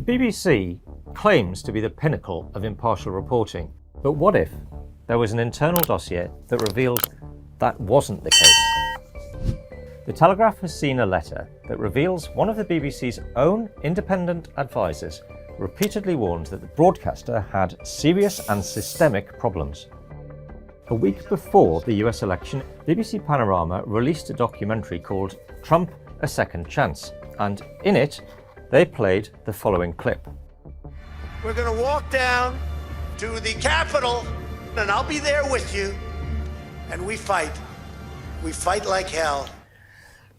BBC claims to be the pinnacle of impartial reporting, but what if there was an internal dossier that revealed that wasn't the case? The Telegraph has seen a letter that reveals one of the BBC's own independent advisors repeatedly warned that the broadcaster had serious and systemic problems. A week before the US election, BBC Panorama released a documentary called Trump: A Second Chance, and in it they played the following clip. We're going to walk down to the Capitol, and I'll be there with you, and we fight. We fight like hell.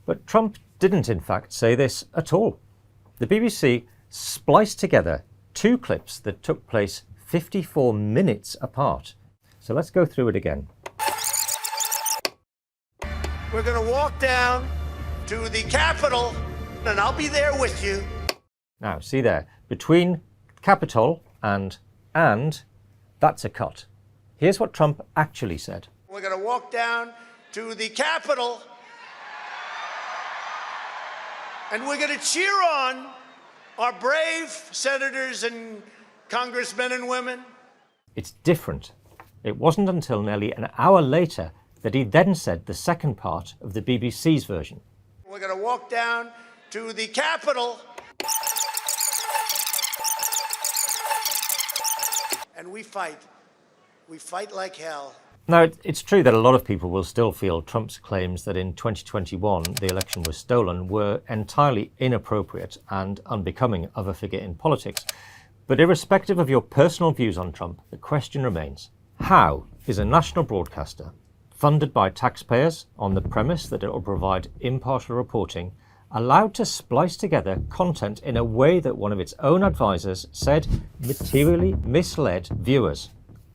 But Trump didn't in fact say this at all. The BBC spliced together two clips that took place 54 minutes apart. So let's go through it again. We're going to walk down to the Capitol, and I'll be there with you. Now, see there, between Capitol and, that's a cut. Here's what Trump actually said. We're going to walk down to the Capitol, and we're going to cheer on our brave senators and congressmen and women. It's different. It wasn't until nearly an hour later that he then said the second part of the BBC's version. We're going to walk down to the Capitol, and we fight. We fight like hell. Now, it's true that a lot of people will still feel Trump's claims that in 2021 the election was stolen were entirely inappropriate and unbecoming of a figure in politics. But irrespective of your personal views on Trump, the question remains, how is a national broadcaster funded by taxpayers on the premise that it will provide impartial reporting allowed to splice together content in a way that one of its own advisors said materially misled viewers?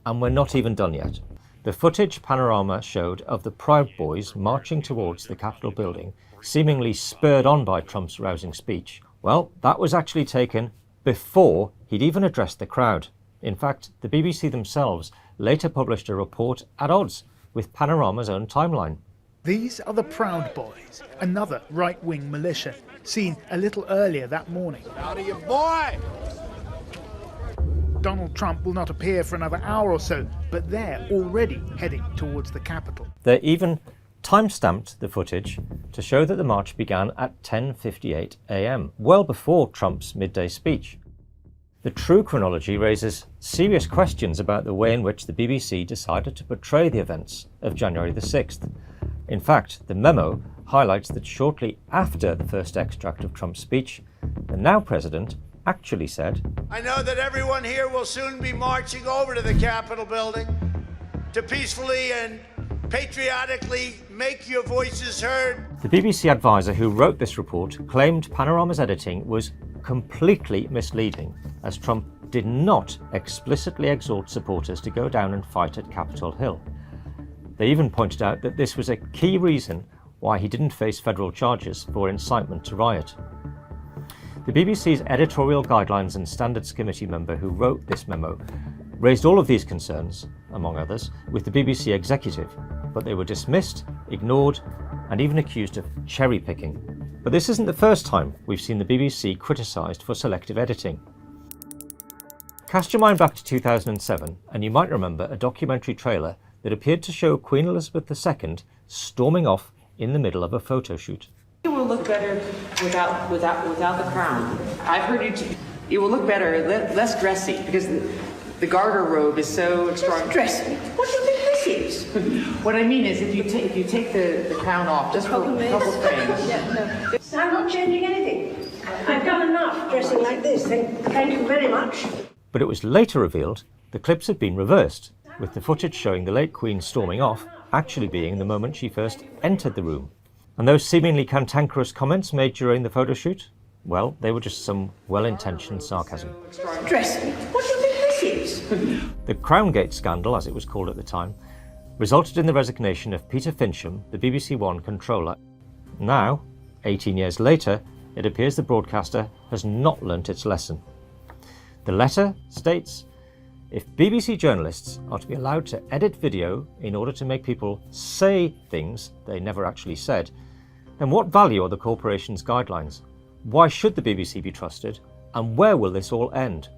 And we're not even done yet. The footage Panorama showed of the Proud Boys marching towards the Capitol building, seemingly spurred on by Trump's rousing speech, well, that was actually taken before he'd even addressed the crowd. In fact, the BBC themselves later published a report at odds with Panorama's own timeline. These are the Proud Boys, another right-wing militia, seen a little earlier that morning. Out of your boy! Donald Trump will not appear for another hour or so, but they're already heading towards the Capitol. They even time-stamped the footage to show that the march began at 10:58 a.m., well before Trump's midday speech. The true chronology raises serious questions about the way in which the BBC decided to portray the events of January the 6th. In fact, the memo highlights that shortly after the first extract of Trump's speech, the now president actually said, I know that everyone here will soon be marching over to the Capitol building to peacefully and patriotically make your voices heard. The BBC advisor who wrote this report claimed Panorama's editing was completely misleading, as Trump did not explicitly exhort supporters to go down and fight at Capitol Hill. They even pointed out that this was a key reason why he didn't face federal charges for incitement to riot. The BBC's Editorial Guidelines and Standards Committee member who wrote this memo raised all of these concerns, among others, with the BBC executive, but they were dismissed, ignored, and even accused of cherry-picking. But this isn't the first time we've seen the BBC criticised for selective editing. Cast your mind back to 2007, and you might remember a documentary trailer that appeared to show Queen Elizabeth II storming off in the middle of a photo shoot. It will look better without the crown. I've heard it will look better, less dressy, because the garter robe is so extraordinary. Dressy? What do you think this is? What I mean is, if you take the crown off, just for a couple frames. Yeah, no. I'm not changing anything. I've done enough dressing like this. Thank you very much. But it was later revealed the clips had been reversed, with the footage showing the late Queen storming off actually being the moment she first entered the room. And those seemingly cantankerous comments made during the photo shoot, well, they were just some well-intentioned sarcasm. Dressing? What do you think this is? The Crowngate scandal, as it was called at the time, resulted in the resignation of Peter Fincham, the BBC One controller. Now, 18 years later, it appears the broadcaster has not learnt its lesson. The letter states, if BBC journalists are to be allowed to edit video in order to make people say things they never actually said, then what value are the corporation's guidelines? Why should the BBC be trusted? And where will this all end?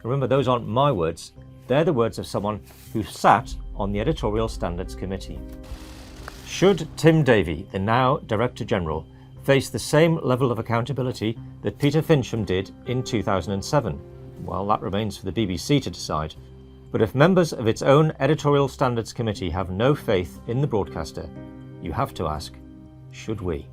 Remember, those aren't my words. They're the words of someone who sat on the Editorial Standards Committee. Should Tim Davie, the now Director General, face the same level of accountability that Peter Fincham did in 2007? Well, that remains for the BBC to decide. But if members of its own Editorial Standards Committee have no faith in the broadcaster, you have to ask, should we?